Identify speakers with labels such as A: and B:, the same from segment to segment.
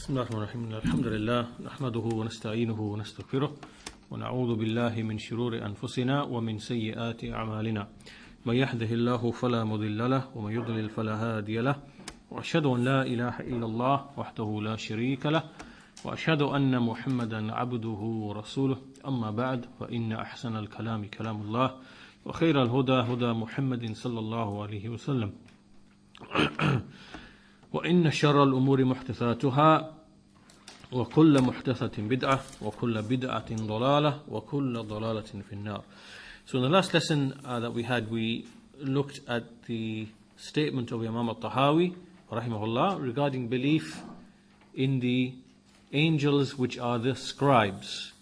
A: بسم الله الرحمن الرحيم الحمد لله نحمده ونستعينه ونستغفره ونعوذ بالله من شرور أنفسنا ومن سيئات أعمالنا من يهده الله فلا مضل له ومن يضلل فلا هادي له وأشهد أن لا إله إلا الله وحده لا شريك له وأشهد أن محمدا عبده ورسوله أما بعد فإن أحسن الكلام كلام الله وخير الهدى هدى محمد صلى الله عليه وسلم وإن شر الأمور محدثاتها وكل محدثة بدعة وكل بدعة ضلالة وكل ضلالة في النار. So in the last lesson that we had, we looked at the statement of Imam al-Tahaawiyyah rahimahullah regarding belief in the angels which are the scribes.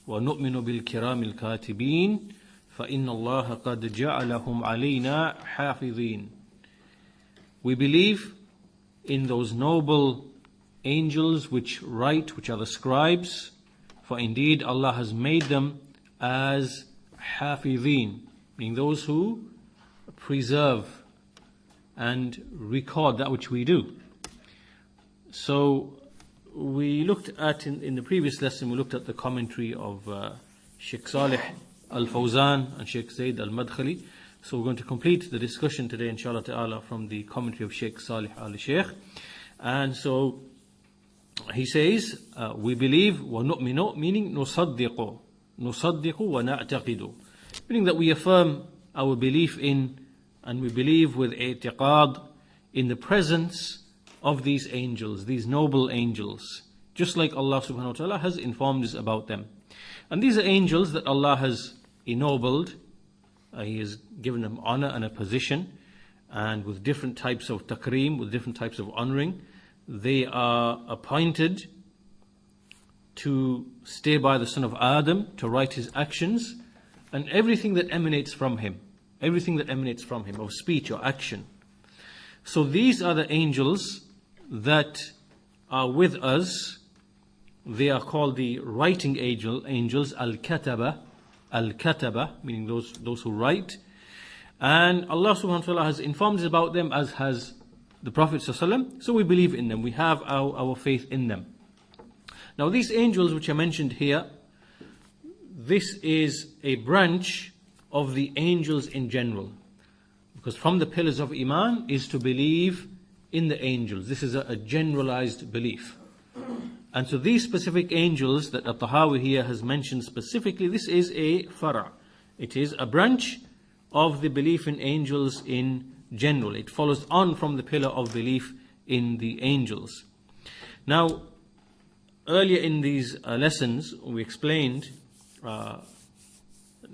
A: وَنُؤْمِنُ بِالْكِرَامِ الْكَاتِبِينَ فَإِنَّ اللَّهَ قَدْ جَعَلَهُمْ عَلَيْنَا حَافِظِينَ. We believe in those noble angels which write, which are the scribes, for indeed Allah has made them as hafidhin, meaning those who preserve and record that which we do. So we looked at, in the previous lesson, we looked at the commentary of Sheikh Salih al-Fawzan and Sheikh Zayd al-Madkhali. So we're going to complete the discussion today, inshallah ta'ala, from the commentary of Sheikh Salih al-Sheikh. And so he says, we believe, وَنُؤْمِنُ, meaning نُصَدِّقُ وَنَعْتَقِدُ, meaning that we affirm our belief in, and we believe with i'tiqad in the presence of these angels, these noble angels, just like Allah subhanahu wa ta'ala has informed us about them. And these are angels that Allah has ennobled. He has given them honor and a position, and with different types of takreem, with different types of honoring. They are appointed to stay by the son of Adam, to write his actions, and everything that emanates from him, of speech or action. So these are the angels that are with us. They are called the writing angels, al-kataba, meaning those who write. And Allah subhanahu wa ta'ala has informed us about them, as has the Prophet sallallahu alaihi wasallam. So we believe in them, we have our faith in them. Now these angels which are mentioned here, this is a branch of the angels in general, because from the pillars of Iman is to believe in the angels. This is a generalized belief. And so these specific angels that At-Tahaawiyyah here has mentioned specifically, this is a fara'. It is a branch of the belief in angels in general. It follows on from the pillar of belief in the angels. Now, earlier in these lessons, we explained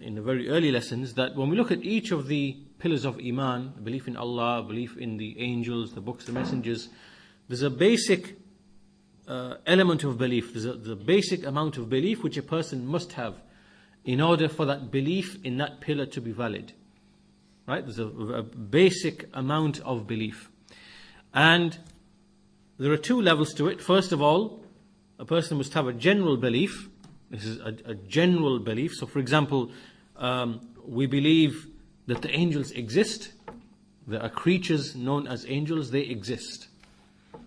A: in the very early lessons that when we look at each of the pillars of Iman, belief in Allah, belief in the angels, the books, the messengers, there's a basic element of belief. There's the basic amount of belief which a person must have in order for that belief in that pillar to be valid. Right? There's a basic amount of belief. And there are two levels to it. First of all, a person must have a general belief. This is a general belief. So for example, we believe that the angels exist. There are creatures known as angels, they exist.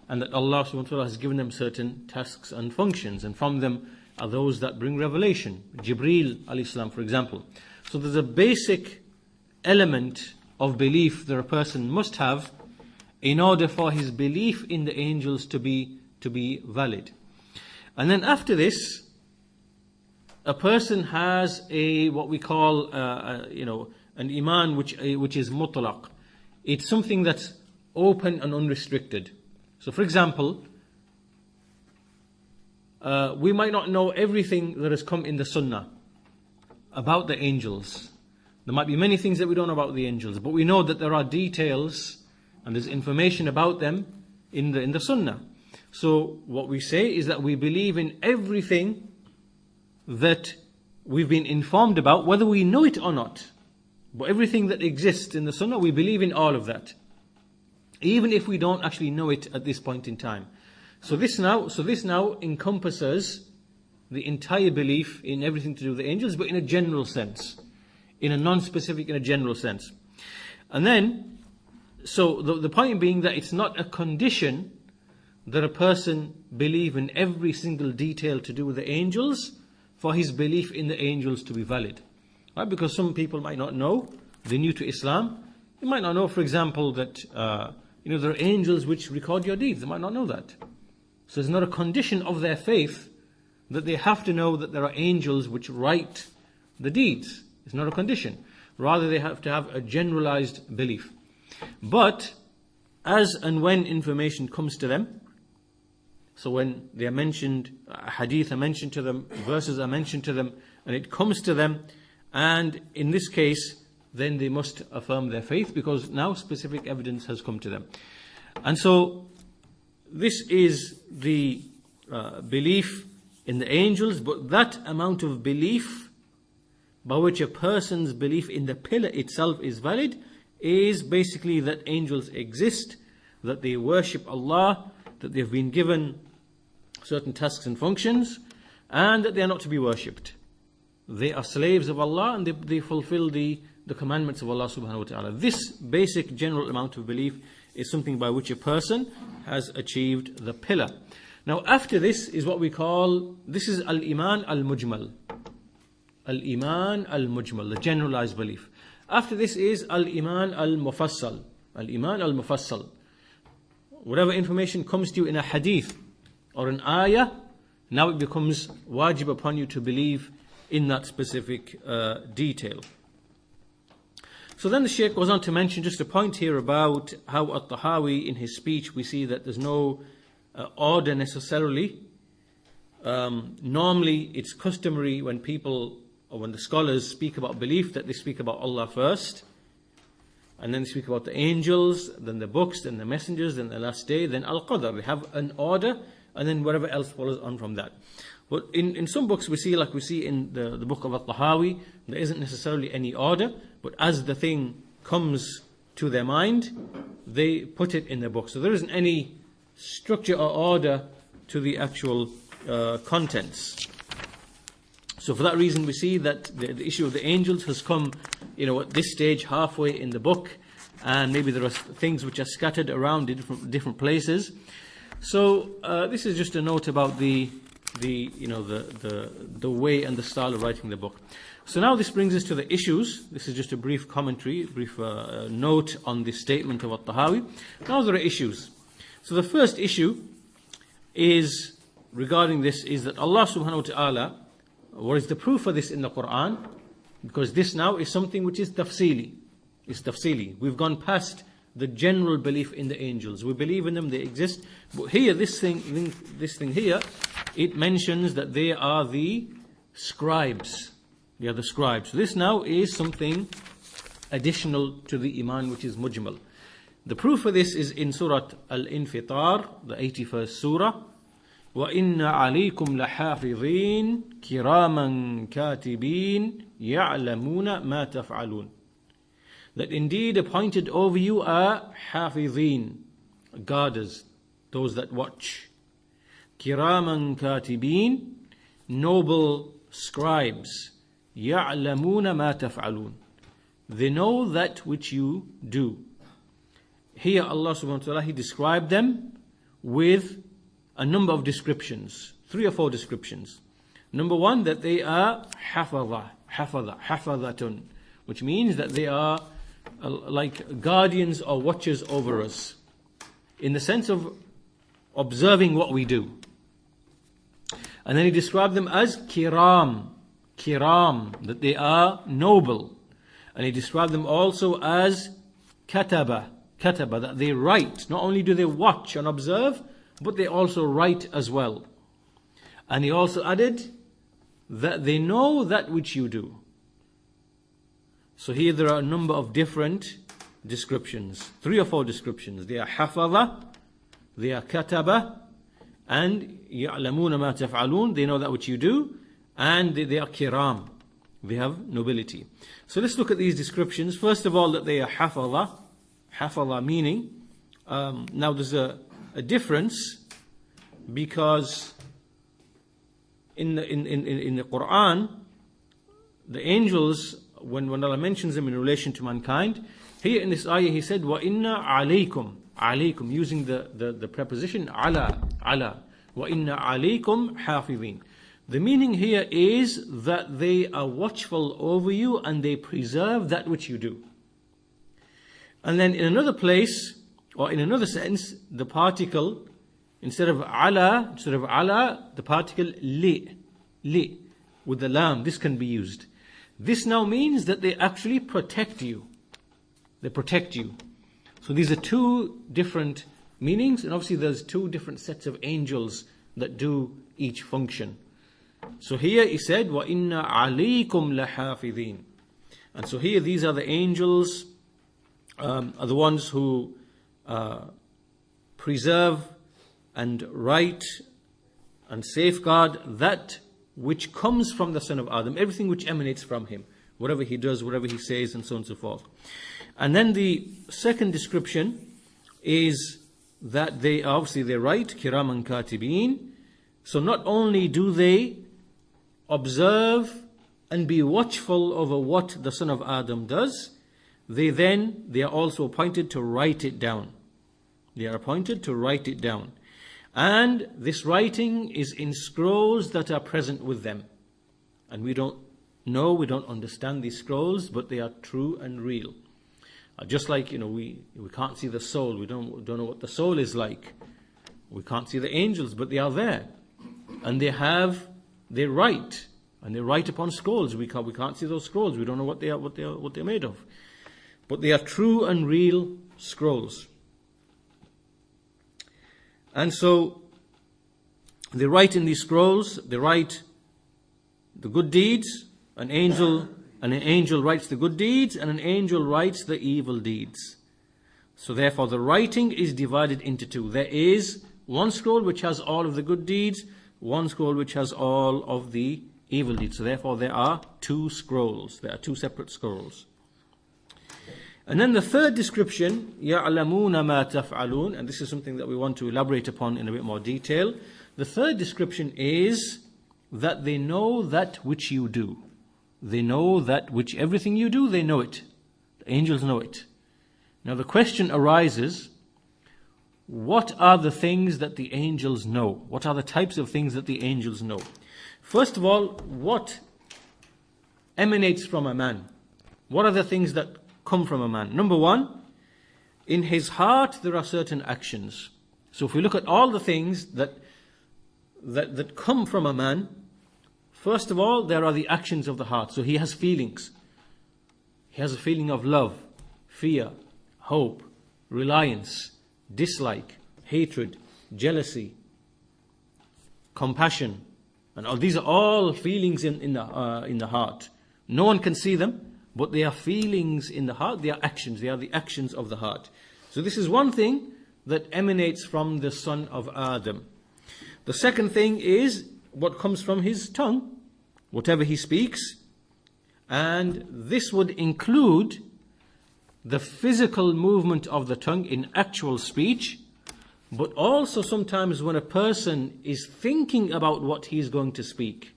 A: And that Allah subhanahu wa ta'ala has given them certain tasks and functions, and from them are those that bring revelation. Jibreel alayhi salam, for example. So there's a basic element of belief that a person must have in order for his belief in the angels to be valid. And then after this, a person has what we call an iman which is mutlaq. It's something that's open and unrestricted. So for example, we might not know everything that has come in the Sunnah about the angels. There might be many things that we don't know about the angels, but we know that there are details and there's information about them in the Sunnah. So what we say is that we believe in everything that we've been informed about, whether we know it or not. But everything that exists in the Sunnah, we believe in all of that, even if we don't actually know it at this point in time. So this now encompasses the entire belief in everything to do with the angels, but in a general sense, in a non-specific, in a general sense. And then, so the point being that it's not a condition that a person believe in every single detail to do with the angels for his belief in the angels to be valid. Right? Because some people might not know, they're new to Islam. They might not know, for example, that there are angels which record your deeds. They might not know that. So it's not a condition of their faith that they have to know that there are angels which write the deeds. It's not a condition. Rather, they have to have a generalized belief. But as and when information comes to them, so when they are mentioned, hadith are mentioned to them, verses are mentioned to them, and it comes to them, and in this case, then they must affirm their faith because now specific evidence has come to them. And so this is the belief in the angels, but that amount of belief by which a person's belief in the pillar itself is valid is basically that angels exist, that they worship Allah, that they've been given certain tasks and functions, and that they are not to be worshipped. They are slaves of Allah and they fulfill the commandments of Allah subhanahu wa ta'ala. This basic general amount of belief is something by which a person has achieved the pillar. Now after this is what we call, this is al-iman al-mujmal. Al-iman al-mujmal, the generalized belief. After this is al-iman al-mufassal. Al-iman al-mufassal. Whatever information comes to you in a hadith or an ayah, now it becomes wajib upon you to believe in that specific detail. So then the Shaykh goes on to mention just a point here about how At-Tahawi, in his speech, we see that there's no order necessarily. Normally it's customary when people, or when the scholars speak about belief, that they speak about Allah first, and then they speak about the angels, then the books, then the messengers, then the last day, then Al-Qadr. They have an order, and then whatever else follows on from that. But in some books we see, like we see in the book of At-Tahawi, there isn't necessarily any order, but as the thing comes to their mind, they put it in their book. So there isn't any structure or order to the actual contents. So for that reason we see that the issue of the angels has come, at this stage halfway in the book, and maybe there are things which are scattered around in different places. So this is just a note about the way and the style of writing the book. So now this brings us to the issues. This is just a brief commentary, brief note on the statement of At-Tahawi. Now there are issues. So the first issue is regarding this is that Allah subhanahu wa ta'ala, what is the proof for this in the Quran? Because this now is something which is tafsili. It's tafsili. We've gone past the general belief in the angels. We believe in them, they exist. But here, this thing here, it mentions that they are the scribes. They are the scribes. So this now is something additional to the iman, which is mujmal. The proof for this is in Surah Al-Infitar, the 81st surah. وَإِنَّ عَلَيْكُمْ لَحَافِظِينَ كِرَامًا كَاتِبِينَ يَعْلَمُونَ مَا تَفْعَلُونَ. That indeed appointed over you are hafidhin, guarders, those that watch. Kiraman katibin, noble scribes. Ya'lamuna ma taf'alun. They know that which you do. Here Allah subhanahu wa ta'ala, He described them with a number of descriptions, 3 or 4 descriptions. Number 1, that they are hafadhatun, which means that they are like guardians or watchers over us, in the sense of observing what we do. And then He described them as kiram, that they are noble. And He described them also as kataba, that they write. Not only do they watch and observe, but they also write as well. And He also added that they know that which you do. So here there are a number of different descriptions, 3 or 4 descriptions. They are hafadha, they are kataba, and ya'lamuna ma taf'alun, they know that which you do, and they are kiram, they have nobility. So let's look at these descriptions. First of all, that they are hafadha meaning, now there's a difference, because in the Quran, the angels, when Allah mentions them in relation to mankind, here in this ayah He said, وَإِنَّا عَلَيْكُمْ. alaykum, using the preposition ala, wa inna alaykum hafidhin. The meaning here is that they are watchful over you and they preserve that which you do. And then in another place, or in another sense, the particle, instead of ala, the particle li, with the lam, this can be used. This now means that they actually protect you. They protect you. So these are two different meanings, and obviously there's two different sets of angels that do each function. So here he said, وَإِنَّ عَلَيْكُمْ لَحَافِظِينَ. And so here these are the angels, are the ones who preserve and write and safeguard that which comes from the son of Adam, everything which emanates from him, whatever he does, whatever he says, and so on and so forth. And then the second description is that they write, kiraman katibin. So not only do they observe and be watchful over what the son of Adam does, they are also appointed to write it down. They are appointed to write it down. And this writing is in scrolls that are present with them. And we don't understand these scrolls, but they are true and real. Just like, we can't see the soul. We don't know what the soul is like. We can't see the angels, but they are there. And they write. And they write upon scrolls. We can't see those scrolls. We don't know what they're made of. But they are true and real scrolls. And so they write in these scrolls, they write the good deeds. An angel writes the good deeds, and an angel writes the evil deeds. So therefore the writing is divided into two. There is one scroll which has all of the good deeds, one scroll which has all of the evil deeds. So therefore there are two scrolls. There are two separate scrolls. And then the third description, يَعْلَمُونَ مَا تَفْعَلُونَ, and this is something that we want to elaborate upon in a bit more detail. The third description is that they know that which you do. They know that which everything you do, they know it. The angels know it. Now the question arises, what are the things that the angels know? What are the types of things that the angels know? First of all, what emanates from a man? What are the things that come from a man? Number one, in his heart there are certain actions. So if we look at all the things that come from a man, first of all, there are the actions of the heart. So he has feelings. He has a feeling of love, fear, hope, reliance, dislike, hatred, jealousy, compassion, and all these are all feelings in the heart. No one can see them, but they are feelings in the heart. They are actions. They are the actions of the heart. So this is one thing that emanates from the son of Adam. The second thing is what comes from his tongue, whatever he speaks, and this would include the physical movement of the tongue in actual speech, but also sometimes when a person is thinking about what he is going to speak.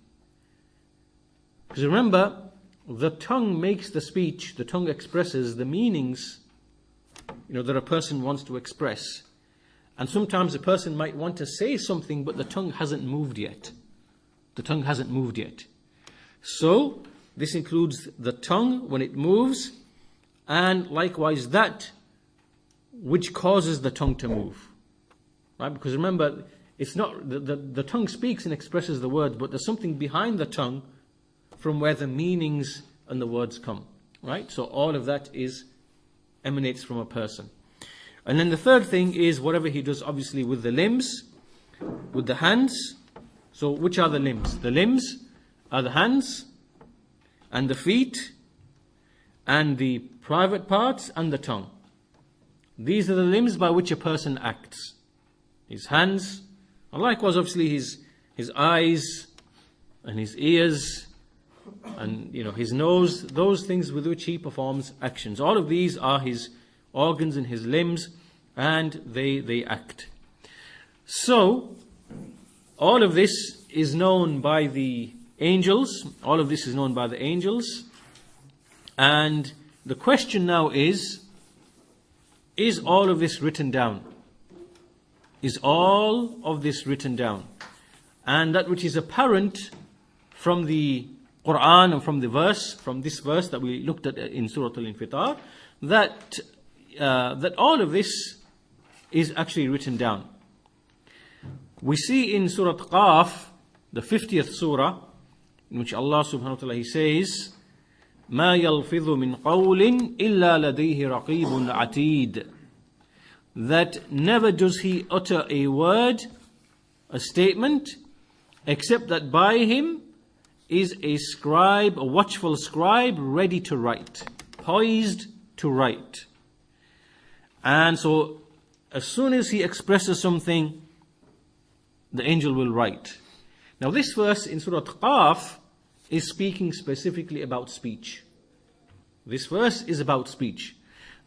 A: Because remember, the tongue makes the speech, the tongue expresses the meanings, that a person wants to express. And sometimes a person might want to say something, but the tongue hasn't moved yet. The tongue hasn't moved yet. So, this includes the tongue when it moves, and likewise that which causes the tongue to move. Right? Because remember, it's not the tongue speaks and expresses the words, but there's something behind the tongue from where the meanings and the words come. Right? So all of that emanates from a person. And then the third thing is whatever he does, obviously, with the limbs, with the hands. So which are the limbs? The limbs are the hands and the feet and the private parts and the tongue. These are the limbs by which a person acts. His hands, and likewise obviously his eyes and his ears and his nose, those things with which he performs actions. All of these are his organs and his limbs, and they act. So all of this is known by the angels. All of this is known by the angels. And the question now is is all of this written down? Is all of this written down? And that which is apparent from the Quran and from the verse, from this verse that we looked at in Surah Al-Infitar, that all of this is actually written down. We see in Surah Qaf, the 50th surah, in which Allah subhanahu wa ta'ala, He says, مَا يَلْفِظُ مِنْ قَوْلٍ إِلَّا لَدَيْهِ رَقِيبٌ عَتِيدٌ, that never does he utter a word, a statement, except that by him is a scribe, a watchful scribe, ready to write, poised to write. And so, as soon as he expresses something, the angel will write. Now this verse in Surah Qaf is speaking specifically about speech. This verse is about speech.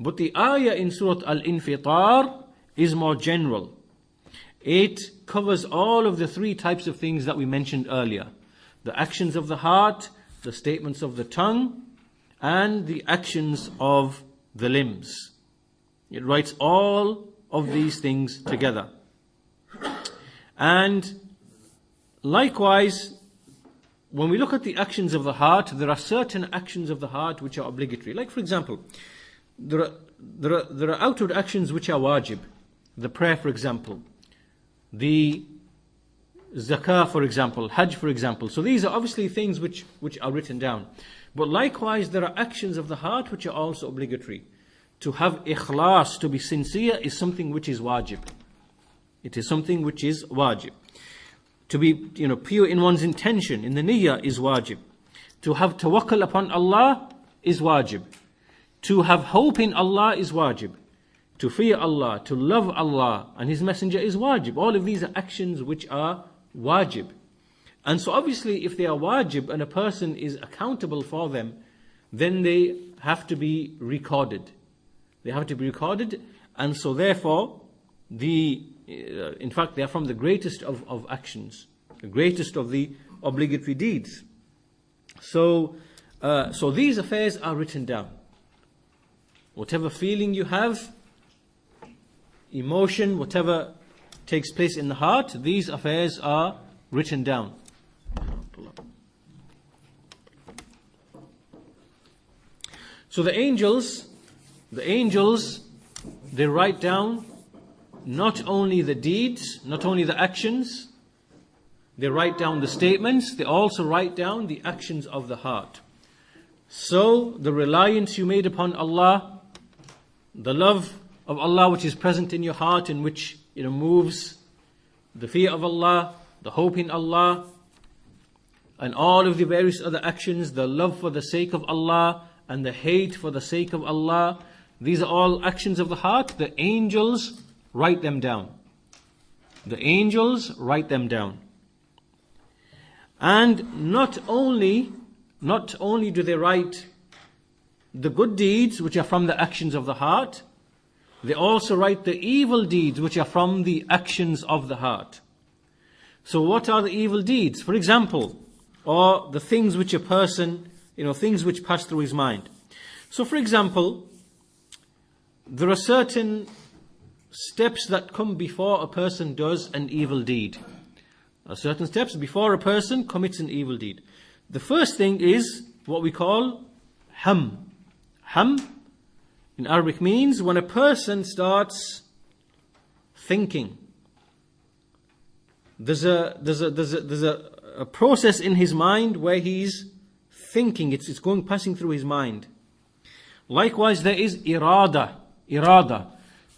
A: But the ayah in Surah Al-Infitar is more general. It covers all of the three types of things that we mentioned earlier. The actions of the heart, the statements of the tongue, and the actions of the limbs. It writes all of these things together. And likewise, when we look at the actions of the heart, there are certain actions of the heart which are obligatory. Like for example, there are outward actions which are wajib. The prayer, for example. The zakah, for example. Hajj, for example. So these are obviously things which are written down. But likewise, there are actions of the heart which are also obligatory. To have ikhlas, to be sincere, is something which is wajib. It is something which is wajib. To be, pure in one's intention, in the niyyah, is wajib. To have tawakkul upon Allah is wajib. To have hope in Allah is wajib. To fear Allah, to love Allah and His Messenger is wajib. All of these are actions which are wajib. And so obviously if they are wajib and a person is accountable for them, then they have to be recorded. They have to be recorded, and so therefore, in fact they are from the greatest of actions, the greatest of the obligatory deeds. So these affairs are written down. Whatever feeling you have, emotion, whatever takes place in the heart, these affairs are written down. So the angels, they write down not only the deeds, not only the actions, they write down the statements, they also write down the actions of the heart. So the reliance you made upon Allah, the love of Allah which is present in your heart and which moves, the fear of Allah, the hope in Allah, and all of the various other actions, the love for the sake of Allah and the hate for the sake of Allah, these are all actions of the heart. The angels write them down. The angels write them down. And not only do they write the good deeds which are from the actions of the heart, they also write the evil deeds which are from the actions of the heart. So what are the evil deeds? For example, or the things which a person, things which pass through his mind. So for example, there are certain steps that come before a person does an evil deed. There are certain steps before a person commits an evil deed. The first thing is what we call ham. Ham in Arabic means when a person starts thinking. There's a process in his mind where he's thinking. It's passing through his mind. Likewise, there is irada.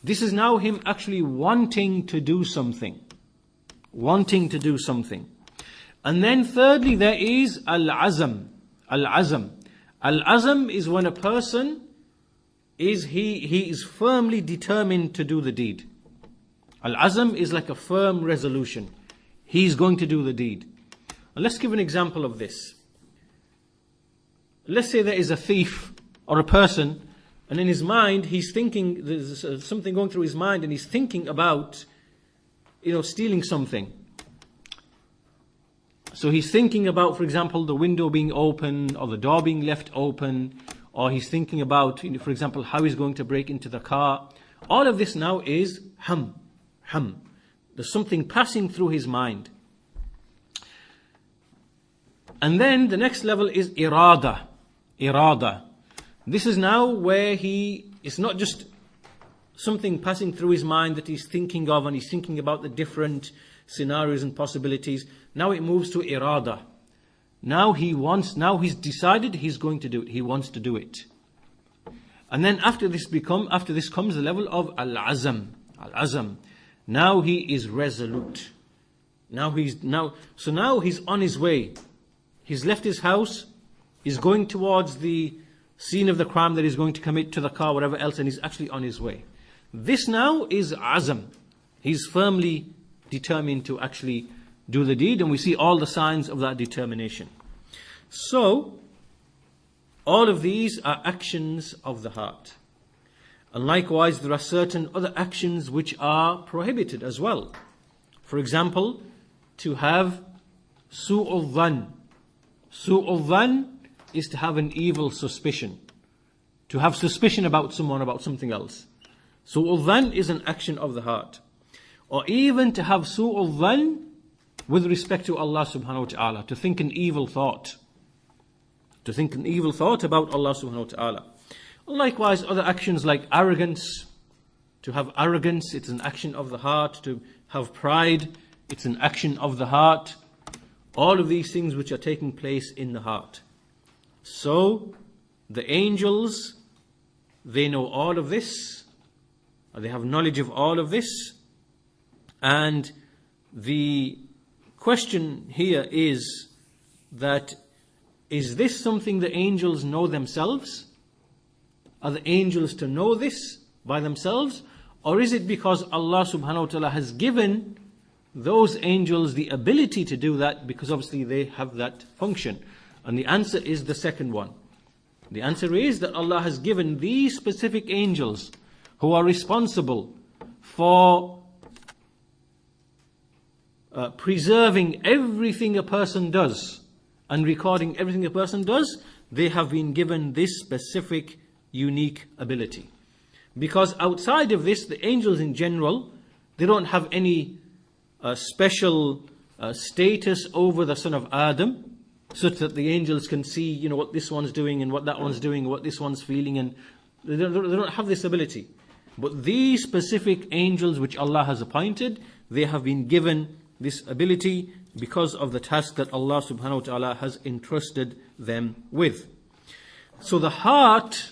A: This is now him actually wanting to do something. And then thirdly, there is al-azam. Al-azam is when a person he is firmly determined to do the deed. Al-azam is like a firm resolution. He's going to do the deed. And let's give an example of this. Let's say there is a thief or a person, and in his mind he's thinking, there's something going through his mind, and he's thinking about, stealing something. So he's thinking about, for example, the window being open or the door being left open, or he's thinking about, for example, how he's going to break into the car, All of this now is hum. There's something passing through his mind. And then the next level is irada. This is now where it's not just something passing through his mind that he's thinking of, and he's thinking about the different scenarios and possibilities. Now it moves to irada. Now he's decided he's going to do it. He wants to do it. And then after this comes the level of al-azam. Now he is resolute. Now he's on his way. He's left his house. He's going towards the scene of the crime that he's going to commit, to the car, whatever else, and he's actually on his way. This now is azam. He's firmly determined to actually do the deed, and we see all the signs of that determination. So, all of these are actions of the heart. And likewise, there are certain other actions which are prohibited as well. For example, to have su'ul dhan. Su'ul dhan is to have an evil suspicion. To have suspicion about someone, about something else. Su'ul dhan is an action of the heart. Or even to have su'ul dhan with respect to Allah subhanahu wa ta'ala. To think an evil thought. To think an evil thought about Allah subhanahu wa ta'ala. Likewise, other actions like arrogance. To have arrogance, it's an action of the heart. To have pride, it's an action of the heart. All of these things which are taking place in the heart. So, the angels, they know all of this. They have knowledge of all of this. And the question here is that, is this something the angels know themselves? Are the angels to know this by themselves? Or is it because Allah subhanahu wa ta'ala has given those angels the ability to do that, because obviously they have that function? And the answer is the second one. The answer is that Allah has given these specific angels who are responsible for preserving everything a person does and recording everything a person does. They have been given this specific unique ability. Because outside of this, the angels in general, they don't have any special status over the son of Adam, such that the angels can see, what this one's doing and what that one's doing, what this one's feeling, and they don't have this ability. But these specific angels which Allah has appointed, they have been given this ability because of the task that Allah subhanahu wa ta'ala has entrusted them with. So the heart,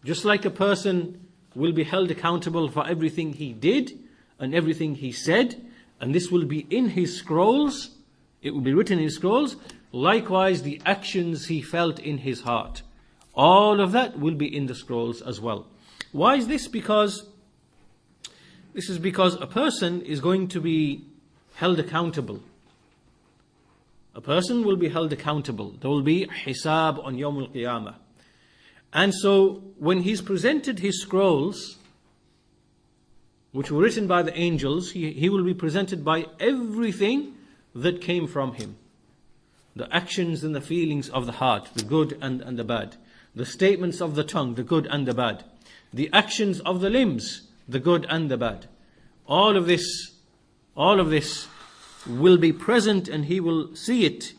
A: just like a person will be held accountable for everything he did and everything he said, and this will be in his scrolls, it will be written in his scrolls, likewise the actions he felt in his heart, all of that will be in the scrolls as well. Why is this? Because a person is going to be held accountable. A person will be held accountable. There will be hisab on Yawm al-Qiyamah. And so when he's presented his scrolls, which were written by the angels, he will be presented by everything that came from him. The actions and the feelings of the heart, the good and the bad. The statements of the tongue, the good and the bad. The actions of the limbs, the good and the bad. All of this will be present, and he will see it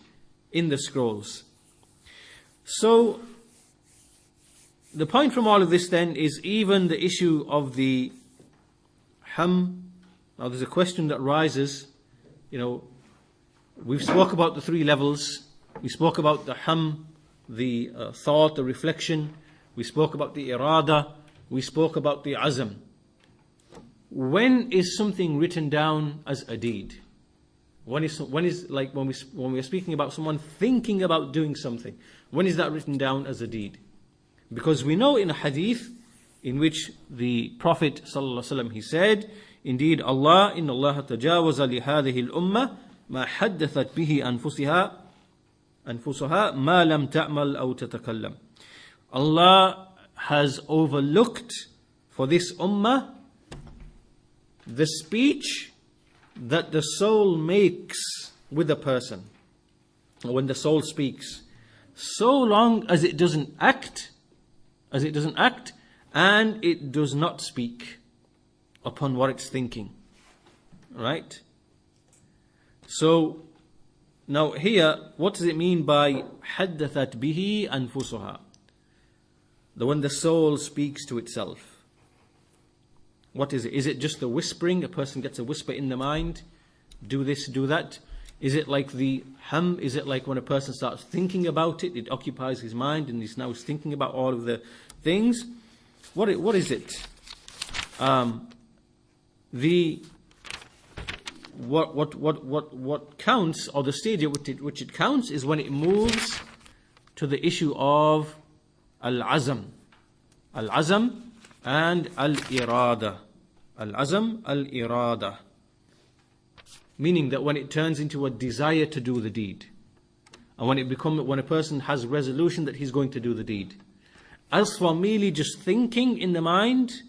A: in the scrolls. So, the point from all of this then is even the issue of the ham. Now there's a question that rises, we've spoke about the three levels. We spoke about the ham, the thought, the reflection. We spoke about the irada. We spoke about the azam. When is something written down as a deed? When is like when we are speaking about someone thinking about doing something, when is that written down as a deed? Because we know in a hadith in which the Prophet ﷺ, he said, indeed Allah, inna Allah tajawaza li hadhihi al-ummah ma haddathat bihi anfusaha ma lam ta'mal aw tatakallam. Allah has overlooked for this ummah the speech that the soul makes with a person, when the soul speaks, so long as it doesn't act, and it does not speak. upon what it's thinking. Right? So, now here, what does it mean by حَدَّثَتْ بِهِ أَنفُسُهَا? When the soul speaks to itself. What is it? Is it just the whispering? A person gets a whisper in the mind, do this, do that. Is it like the hum? Is it like when a person starts thinking about it, it occupies his mind and he's now thinking about all of the things? What is it? What counts, or the stage at which it counts, is when it moves to the issue of al-azam. Al-azam and al-irada. Al-azam, al-irada. Meaning that when it turns into a desire to do the deed. And when a person has resolution that he's going to do the deed. As for merely just thinking in the mind,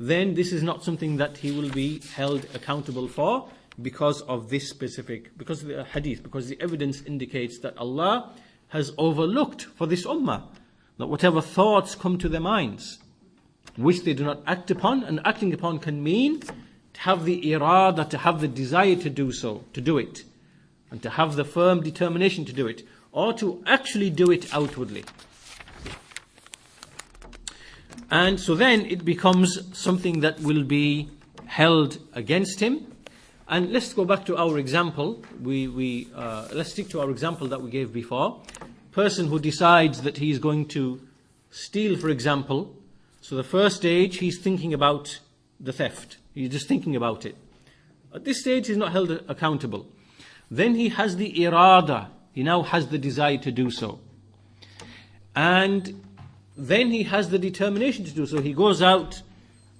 A: then this is not something that he will be held accountable for because of this specific, because of the hadith, because the evidence indicates that Allah has overlooked for this ummah that whatever thoughts come to their minds, which they do not act upon, and acting upon can mean to have the irada, to have the desire to do so, to do it, and to have the firm determination to do it, or to actually do it outwardly. And so then it becomes something that will be held against him. And let's go back to our example. Let's stick to our example that we gave before. Person who decides that he's going to steal, for example. So the first stage, he's thinking about the theft. He's just thinking about it. At this stage, he's not held accountable. Then he has the irada. He now has the desire to do so. And then he has the determination to do so. He goes out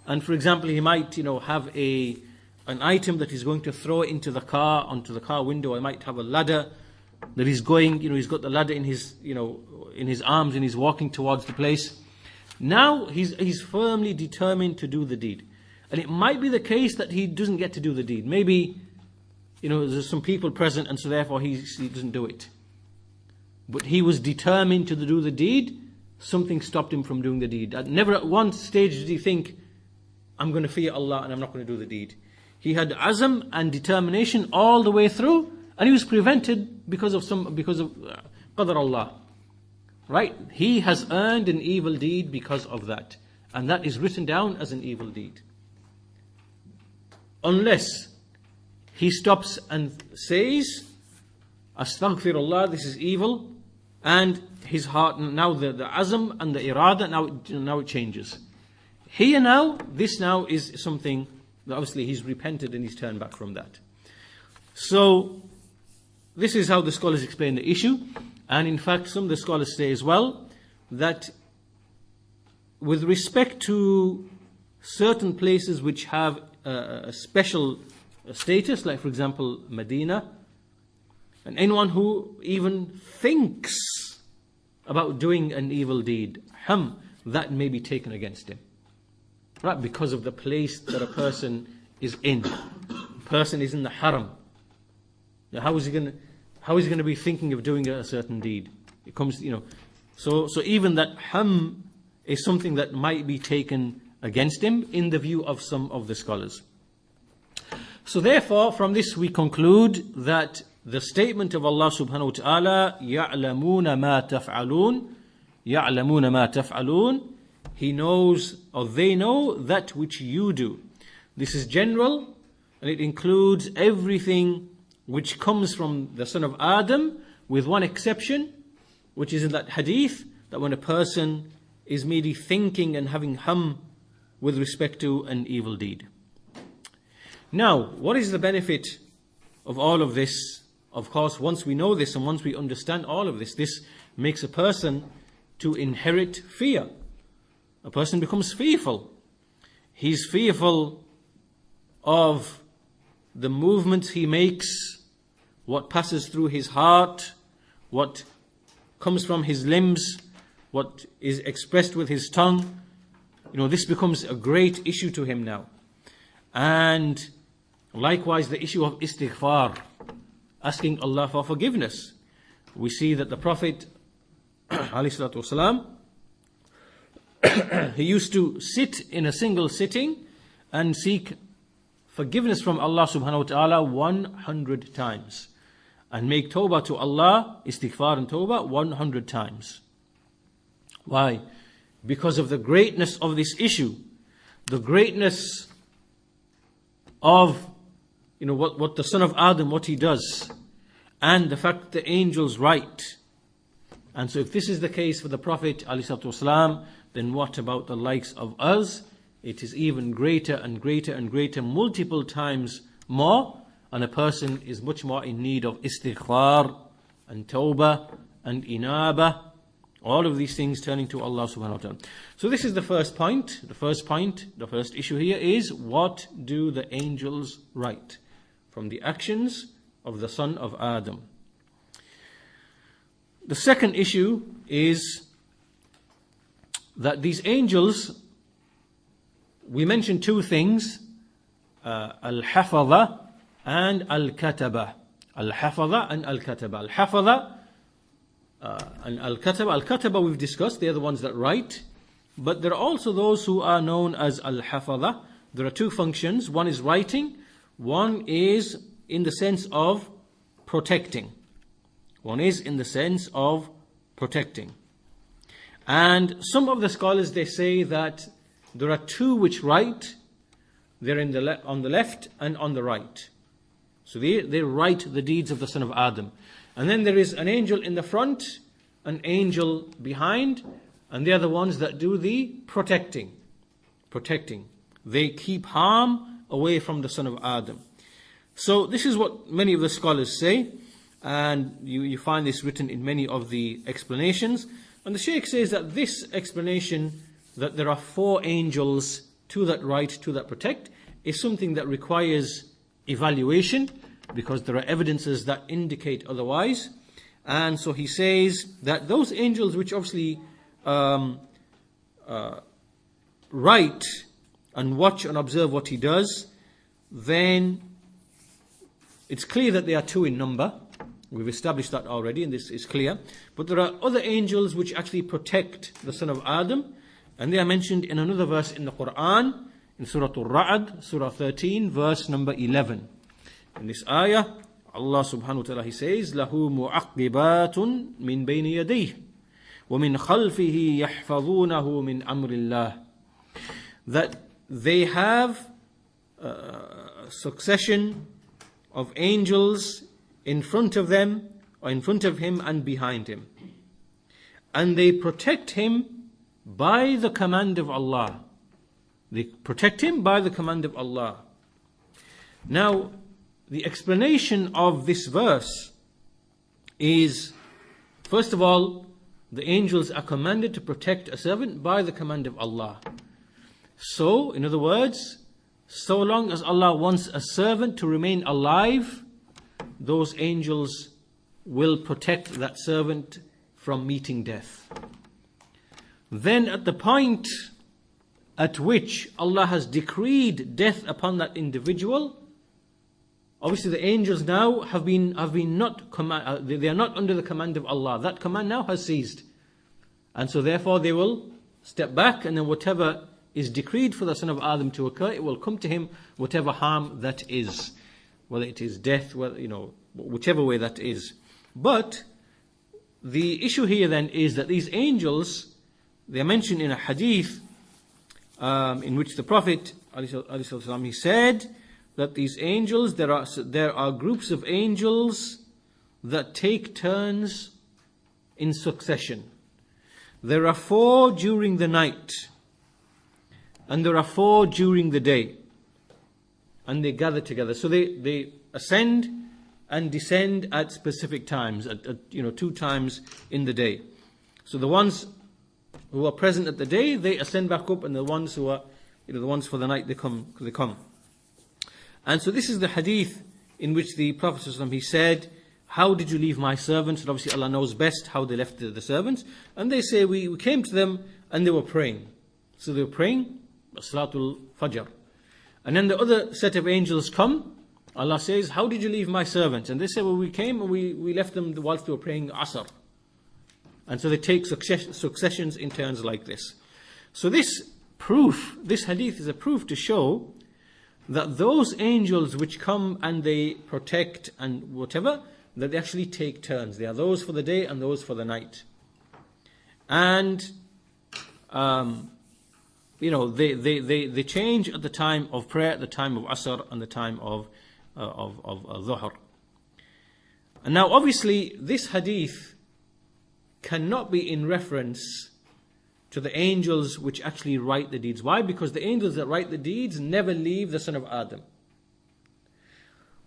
A: and, for example, he might, have an item that he's going to throw into the car, onto the car window. He might have a ladder that he's going, he's got the ladder in his, in his arms and he's walking towards the place. Now he's firmly determined to do the deed. And it might be the case that he doesn't get to do the deed. Maybe, there's some people present and so therefore he doesn't do it. But he was determined to do the deed. Something stopped him from doing the deed. Never at one stage did he think, I'm going to fear Allah and I'm not going to do the deed. He had azam and determination all the way through, and he was prevented because of qadar Allah. Right? He has earned an evil deed because of that. And that is written down as an evil deed. Unless he stops and says, Astaghfirullah, this is evil, and his heart, now the azam and the irada, now it changes. Here now, this now is something that obviously he's repented and he's turned back from that. So, this is how the scholars explain the issue. And in fact, some of the scholars say as well, that with respect to certain places which have a special status, like for example, Medina, and anyone who even thinks about doing an evil deed, that may be taken against him. Right? Because of the place that a person is in. A person is in the haram. Now, how is he going to be thinking of doing a certain deed? It comes, So even that is something that might be taken against him in the view of some of the scholars. So therefore, from this we conclude that the statement of Allah subhanahu wa ta'ala, يَعْلَمُونَ مَا تَفْعَلُونَ يَعْلَمُونَ مَا تَفْعَلُونَ, He knows, or they know, that which you do. This is general, and it includes everything which comes from the son of Adam, with one exception, which is in that hadith, that when a person is merely thinking and having with respect to an evil deed. Now, what is the benefit of all of this? Of course, once we know this and once we understand all of this, this makes a person to inherit fear. A person becomes fearful. He's fearful of the movements he makes, what passes through his heart, what comes from his limbs, what is expressed with his tongue. This becomes a great issue to him now. And likewise, the issue of istighfar, asking Allah for forgiveness. We see that the Prophet ﷺ he used to sit in a single sitting and seek forgiveness from Allah subhanahu wa ta'ala 100 times. And make tawbah to Allah, istighfar and tawbah 100 times. Why? Because of the greatness of this issue. The greatness of what the son of Adam, what he does. And the fact that the angels write. And so if this is the case for the Prophet ﷺ, then what about the likes of us? It is even greater and greater and greater, multiple times more. And a person is much more in need of istighfar and tawbah and inabah. All of these things turning to Allah subhanahu wa ta'ala. So this is the first point. The first issue here is, what do the angels write from the actions of the son of Adam? The second issue is that these angels, we mentioned two things, al-hafadha and al-kataba. Al-hafadha and al-kataba. Al-hafadha and al-kataba. Al-kataba we've discussed, they're the ones that write. But there are also those who are known as al-hafadha. There are two functions. One is writing. One is in the sense of protecting. One is in the sense of protecting. And some of the scholars, they say that there are two which write. They're on the left and on the right. So they write the deeds of the son of Adam. And then there is an angel in the front, an angel behind, and they are the ones that do the protecting. They keep harm away from the son of Adam. So this is what many of the scholars say, and you find this written in many of the explanations. And the Shaykh says that this explanation, that there are 4 angels, 2 that write, 2 that protect, is something that requires evaluation, because there are evidences that indicate otherwise. And so he says that those angels which obviously write and watch and observe what he does, then it's clear that they are 2 in number. We've established that already, and this is clear. But there are other angels which actually protect the son of Adam, and they are mentioned in another verse in the Quran, in Surah Al-Ra'd, Surah 13, verse number 11. In this ayah, Allah subhanahu wa ta'ala, He says, لَهُ مُعَقِّبَاتٌ مِّن بَيْنِ يَدَيْهِ وَمِنْ خَلْفِهِ يَحْفَظُونَهُ مِنْ أَمْرِ اللَّهِ. That they have a succession of angels in front of them, or in front of him and behind him. And they protect him by the command of Allah. They protect him by the command of Allah. Now, the explanation of this verse is, first of all, the angels are commanded to protect a servant by the command of Allah. So, in other words, so long as Allah wants a servant to remain alive, those angels will protect that servant from meeting death. Then at the point at which Allah has decreed death upon that individual, obviously the angels now have been they are not under the command of Allah. That command now has ceased. And so therefore they will step back, and then whatever is decreed for the son of Adam to occur, it will come to him, whatever harm that is. Whether it is death, whichever way that is. But the issue here then is that these angels, they are mentioned in a hadith in which the Prophet ﷺ, he said that these angels, there are groups of angels that take turns in succession. There are 4 during the night, and there are 4 during the day, and they gather together. So they ascend and descend at specific times, at 2 times in the day. So the ones who are present at the day, they ascend back up, and the ones who are, the ones for the night, they come. And so this is the hadith in which the Prophet ﷺ, he said, how did you leave my servants? And obviously Allah knows best how they left the servants. And they say, we came to them and they were praying. So they were praying, Salatul Fajr. And then the other set of angels come. Allah says, how did you leave my servants? And they say, well, we came and we left them whilst they were praying Asr. And so they take successions in turns like this. So this hadith is a proof to show that those angels which come and they protect and whatever, that they actually take turns. They are those for the day and those for the night. And they change at the time of prayer, at the time of Asr, and the time of Dhuhr. And now obviously this hadith cannot be in reference to the angels which actually write the deeds. Why? Because the angels that write the deeds never leave the son of Adam.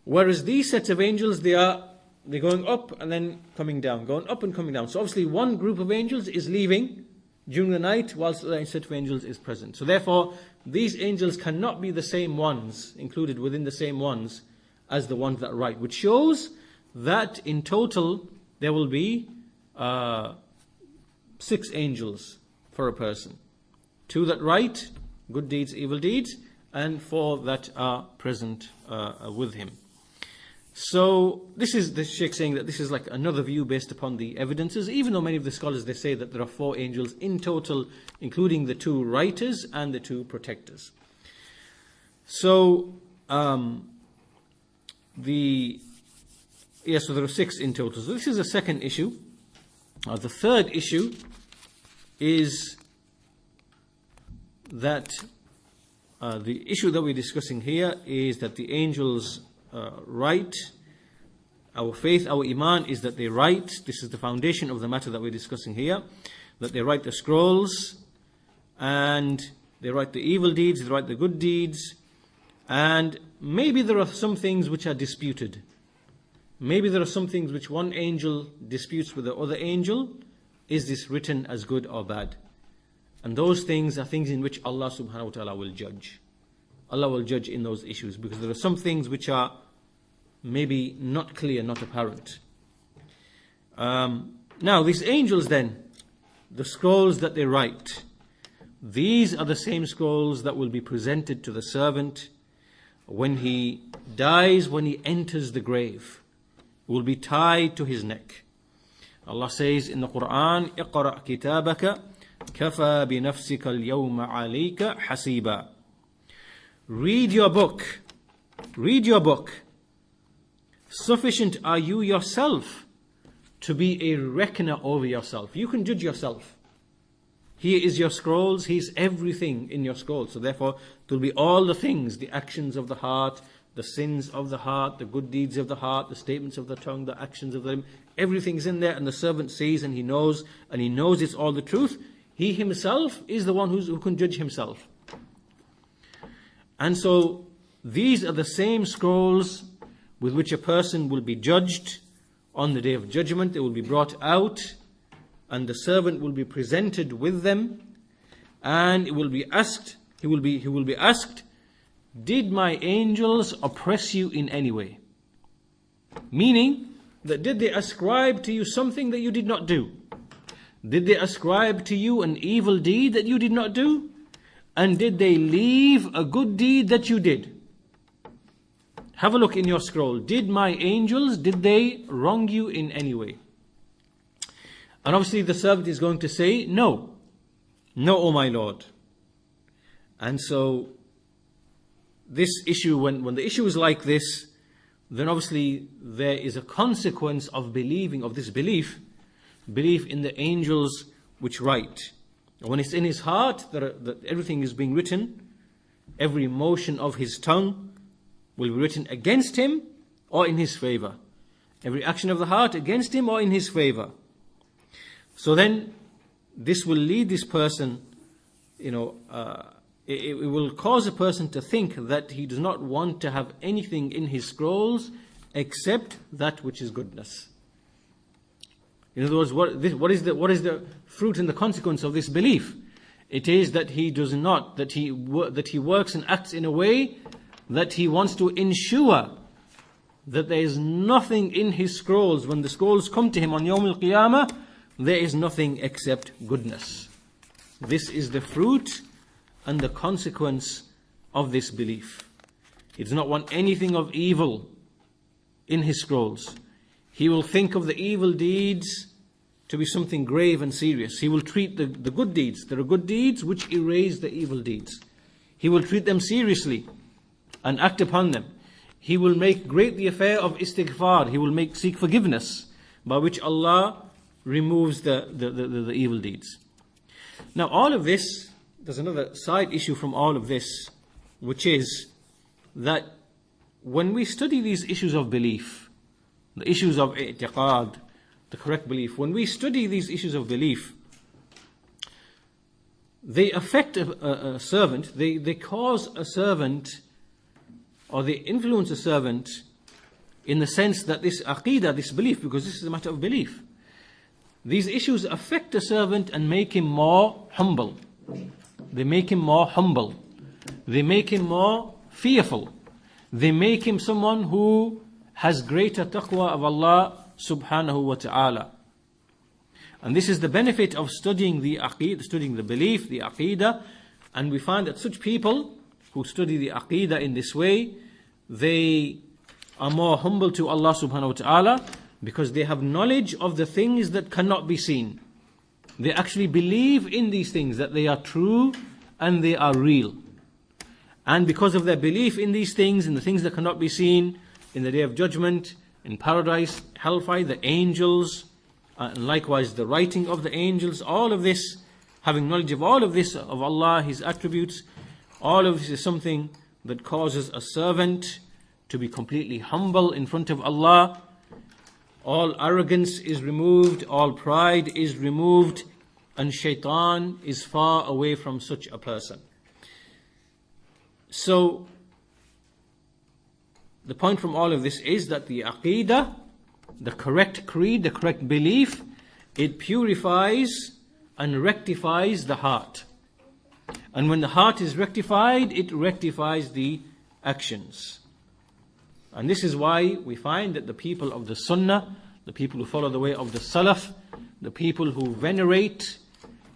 A: Whereas these sets of angels, they're going up and then coming down, going up and coming down. So obviously one group of angels is leaving during the night, whilst the other set of angels is present. So therefore, these angels cannot be the same ones, included within the same ones, as the ones that write. Which shows that in total, there will be 6 angels for a person. 2 that write good deeds, evil deeds, and 4 that are present with him. So this is the Shaykh saying that this is like another view based upon the evidences, even though many of the scholars, they say that there are 4 angels in total, including the 2 writers and the 2 protectors. So so there are 6 in total. So this is the second issue. The third issue is that the issue that we're discussing here is that the angels write. Our faith, our iman is that they write. This is the foundation of the matter that we're discussing here. That they write the scrolls, and they write the evil deeds, they write the good deeds, and maybe there are some things which are disputed. Maybe there are some things which one angel disputes with the other angel. Is this written as good or bad? And those things are things in which Allah subhanahu wa ta'ala will judge. Allah will judge in those issues, because there are some things which are maybe not clear, not apparent. Now these angels then, the scrolls that they write, these are the same scrolls that will be presented to the servant when he dies, when he enters the grave. Will be tied to his neck. Allah says in the Quran, اقرأ كتابك كفى بنفسك اليوم عليك حسيبا. Read your book. Read your book. Sufficient are you yourself to be a reckoner over yourself. You can judge yourself. Here is your scrolls. Here's everything in your scrolls. So therefore, there will be all the things, the actions of the heart, the sins of the heart, the good deeds of the heart, the statements of the tongue, the actions of the limbs. Everything's in there, and the servant sees and he knows it's all the truth. He himself is the one who can judge himself. And so these are the same scrolls with which a person will be judged on the day of judgment. They will be brought out, and the servant will be presented with them, and it will be asked, he will be asked, did my angels oppress you in any way? Meaning that did they ascribe to you something that you did not do? Did they ascribe to you an evil deed that you did not do? And did they leave a good deed that you did? Have a look in your scroll. Did my angels, did they wrong you in any way? And obviously the servant is going to say, no. No, O my Lord. And so this issue, when the issue is like this, then obviously there is a consequence of believing, of this belief in the angels which write. When it's in his heart that everything is being written, every motion of his tongue will be written against him or in his favor. Every action of the heart against him or in his favor. So then this will lead this person, it will cause a person to think that he does not want to have anything in his scrolls except that which is goodness. In other words, what is the fruit and the consequence of this belief? It is that he does not, that he works and acts in a way that he wants to ensure that there is nothing in his scrolls. When the scrolls come to him on Yawm al-Qiyamah, there is nothing except goodness. This is the fruit and the consequence of this belief. He does not want anything of evil in his scrolls. He will think of the evil deeds to be something grave and serious. He will treat the good deeds. There are good deeds which erase the evil deeds. He will treat them seriously and act upon them. He will make great the affair of istighfar. He will seek forgiveness, by which Allah removes the evil deeds. Now all of this, there's another side issue from all of this, which is that when we study these issues of belief, the issues of i'tiqad, the correct belief, when we study these issues of belief, they affect a servant, they cause a servant, or they influence a servant in the sense that this aqeedah, this belief, because this is a matter of belief, these issues affect a servant and make him more humble. They make him more humble. They make him more fearful. They make him someone who has greater taqwa of Allah subhanahu wa ta'ala. And this is the benefit of studying the aqeedah, studying the belief, the aqeedah. And we find that such people who study the aqeedah in this way, they are more humble to Allah subhanahu wa ta'ala, because they have knowledge of the things that cannot be seen. They actually believe in these things, that they are true and they are real. And because of their belief in these things, in the things that cannot be seen, in the Day of Judgment, in paradise, hellfire, the angels, and likewise the writing of the angels, all of this, having knowledge of all of this, of Allah, His attributes, all of this is something that causes a servant to be completely humble in front of Allah. All arrogance is removed, all pride is removed, and shaitan is far away from such a person. So, the point from all of this is that the aqeedah, the correct creed, the correct belief, it purifies and rectifies the heart. And when the heart is rectified, it rectifies the actions. And this is why we find that the people of the Sunnah, the people who follow the way of the Salaf, the people who venerate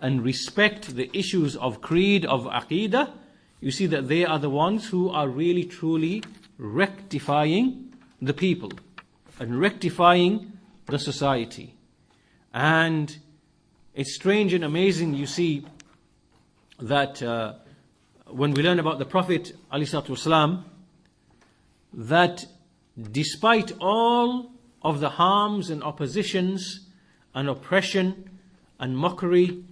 A: and respect the issues of creed, of aqeedah, you see that they are the ones who are really truly rectifying the people and rectifying the society. And it's strange and amazing, you see, that when we learn about the Prophet ﷺ, that despite all of the harms and oppositions and oppression and mockery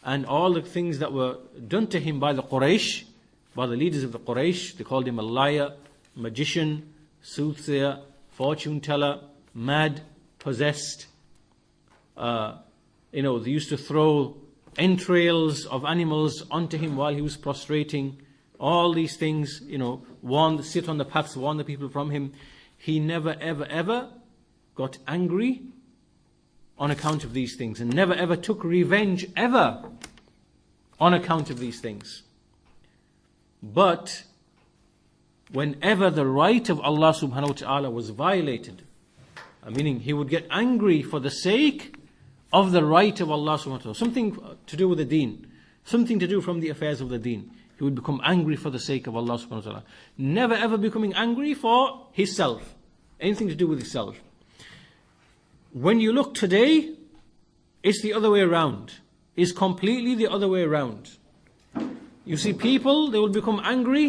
A: and all the things that were done to him by the Quraysh, by the leaders of the Quraysh, they called him a liar, magician, soothsayer, fortune teller, mad, possessed. They used to throw entrails of animals onto him while he was prostrating. All these things, sit on the paths, warn the people from him. He never, ever, ever got angry on account of these things, and never, ever took revenge, ever, on account of these things. But whenever the right of Allah subhanahu wa ta'ala was violated, meaning he would get angry for the sake of the right of Allah subhanahu wa ta'ala, something to do with the deen, something to do from the affairs of the deen, he would become angry for the sake of Allah subhanahu wa ta'ala. Never ever becoming angry for himself, anything to do with himself. When you look today, it's the other way around. It's completely the other way around. You see people, they will become angry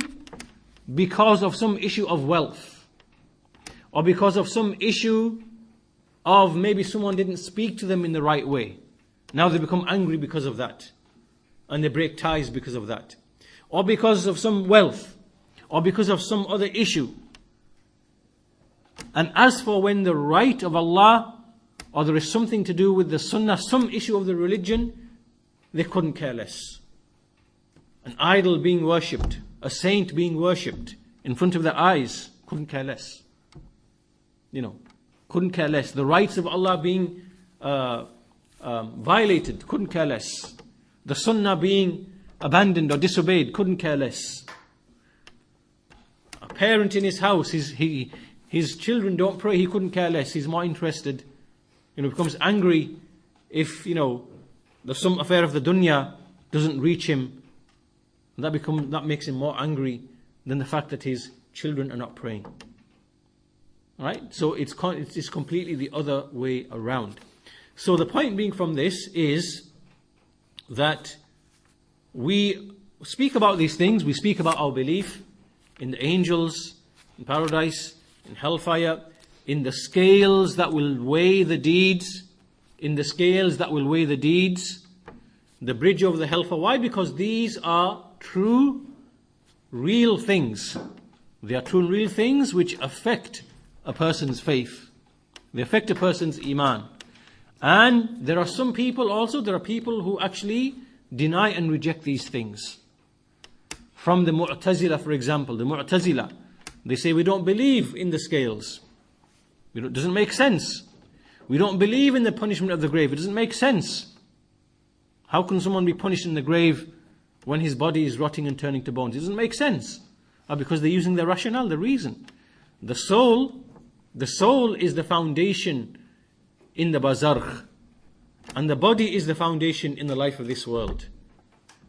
A: because of some issue of wealth, or because of some issue of maybe someone didn't speak to them in the right way. Now they become angry because of that, and they break ties because of that, or because of some wealth, or because of some other issue. And as for when the right of Allah, or there is something to do with the Sunnah, some issue of the religion, they couldn't care less. An idol being worshipped, a saint being worshipped in front of their eyes, couldn't care less. Couldn't care less. The rights of Allah being violated, couldn't care less. The Sunnah being abandoned or disobeyed, couldn't care less. A parent in his house, his children don't pray, he couldn't care less. He's more interested. Becomes angry if, there's some affair of the dunya doesn't reach him. That makes him more angry than the fact that his children are not praying. Alright? So it's completely the other way around. So the point being from this is that we speak about these things, we speak about our belief in the angels, in paradise, in hellfire, in the scales that will weigh the deeds, in the scales that will weigh the deeds, the bridge over the hellfire. Why? Because these are true, real things. They are true and real things which affect a person's faith. They affect a person's iman. And there are some people also, there are people who actually deny and reject these things. From the Mu'tazila, for example, the Mu'tazila, they say we don't believe in the scales. It doesn't make sense. We don't believe in the punishment of the grave. It doesn't make sense. How can someone be punished in the grave when his body is rotting and turning to bones? It doesn't make sense. Because they're using the rationale, the reason. The soul is the foundation in the barzakh. And the body is the foundation in the life of this world.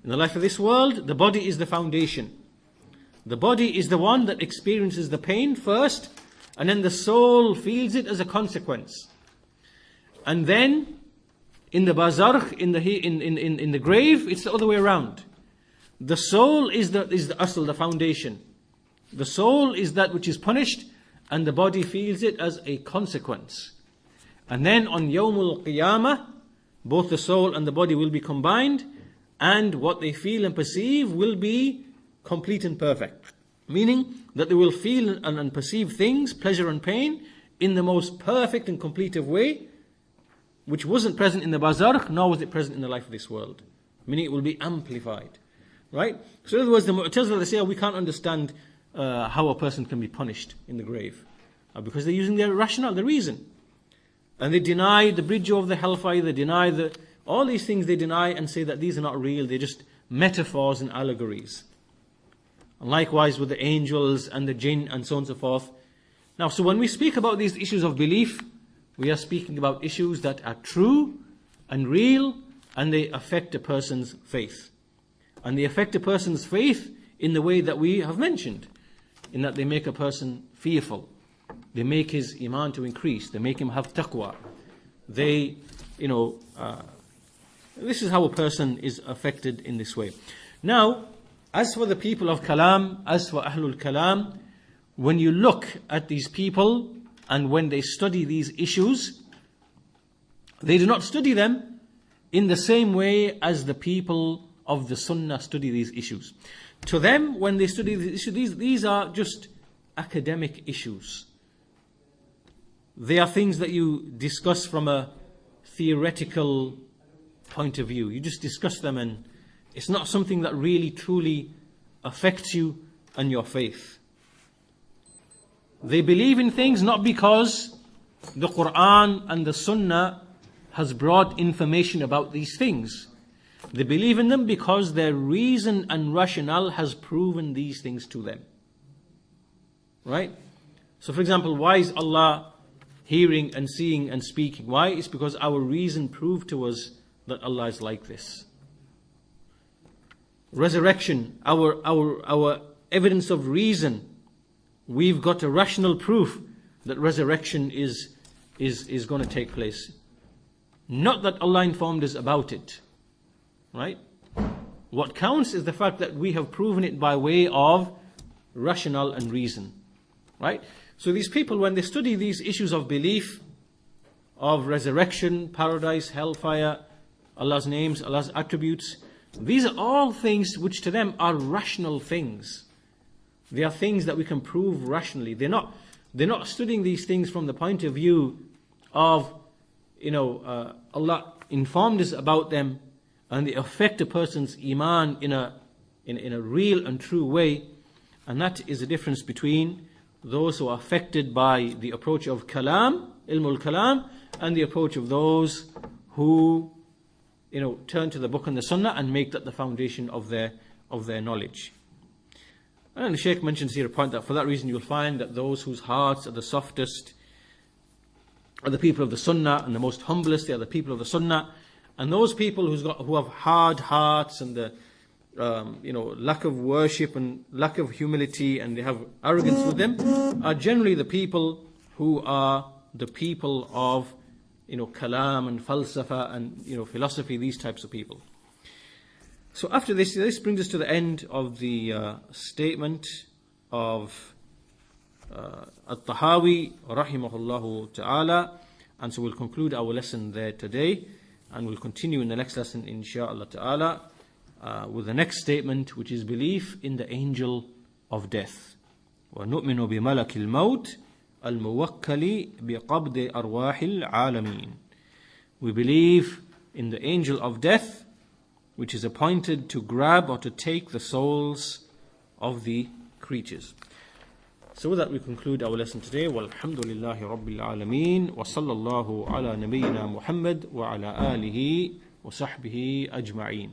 A: In the life of this world, the body is the foundation. The body is the one that experiences the pain first, and then the soul feels it as a consequence. And then, in the barzakh, in the grave, it's the other way around. The soul is the asl, the foundation. The soul is that which is punished, and the body feels it as a consequence. And then on Yawmul Qiyamah, both the soul and the body will be combined, and what they feel and perceive will be complete and perfect. Meaning that they will feel and perceive things, pleasure and pain, in the most perfect and complete way, which wasn't present in the barzakh, nor was it present in the life of this world. Meaning it will be amplified. Right? So in other words, the Mu'tazila, they say, we can't understand how a person can be punished in the grave. Because they're using their rationale, the reason. And they deny the bridge over the hellfire, they deny all these things they deny and say that these are not real, they're just metaphors and allegories. And likewise with the angels and the jinn and so on and so forth. Now, so when we speak about these issues of belief, we are speaking about issues that are true and real, and they affect a person's faith. And they affect a person's faith in the way that we have mentioned, in that they make a person fearful. They make his iman to increase. They make him have taqwa. This is how a person is affected in this way. Now, as for the people of Kalam, as for Ahlul Kalam, when you look at these people and when they study these issues, they do not study them in the same way as the people of the Sunnah study these issues. To them, when they study these issues, these are just academic issues. They are things that you discuss from a theoretical point of view. You just discuss them, and it's not something that really truly affects you and your faith. They believe in things not because the Quran and the Sunnah has brought information about these things. They believe in them because their reason and rationale has proven these things to them. Right? So for example, why is Allah hearing and seeing and speaking? Why? It's because our reason proved to us that Allah is like this. Resurrection, our evidence of reason, we've got a rational proof that resurrection is going to take place. Not that Allah informed us about it. Right? What counts is the fact that we have proven it by way of rationale and reason. Right? So these people, when they study these issues of belief, of resurrection, paradise, hellfire, Allah's names, Allah's attributes, these are all things which to them are rational things. They are things that we can prove rationally. They're not studying these things from the point of view of, Allah informed us about them and they affect a person's iman in a real and true way. And that is the difference between those who are affected by the approach of kalam, ilmul kalam, and the approach of those who turn to the book and the sunnah and make that the foundation of their knowledge. And the Shaykh mentions here a point that for that reason you'll find that those whose hearts are the softest are the people of the sunnah, and the most humblest, they are the people of the sunnah. And those people who have hard hearts and the lack of worship and lack of humility, and they have arrogance with them, are generally the people who are the people of kalam and falsafa and, philosophy, these types of people. So after this brings us to the end of the statement of At-Tahawi rahimahullahu ta'ala, and so we'll conclude our lesson there today, and we'll continue in the next lesson insha'Allah ta'ala with the next statement, which is belief in the angel of death. وَنُؤْمِنُ بِمَلَكِ الْمَوْتِ الْمُوَكَّلِ بِقَبْضِ أَرْوَاحِ الْعَالَمِينَ. We believe in the angel of death, which is appointed to grab or to take the souls of the creatures. So with that we conclude our lesson today. Walhamdulillahi Rabbil Alameen. Wa sallallahu ala nabiyyina Muhammad wa ala alihi wa sahbihi ajma'een.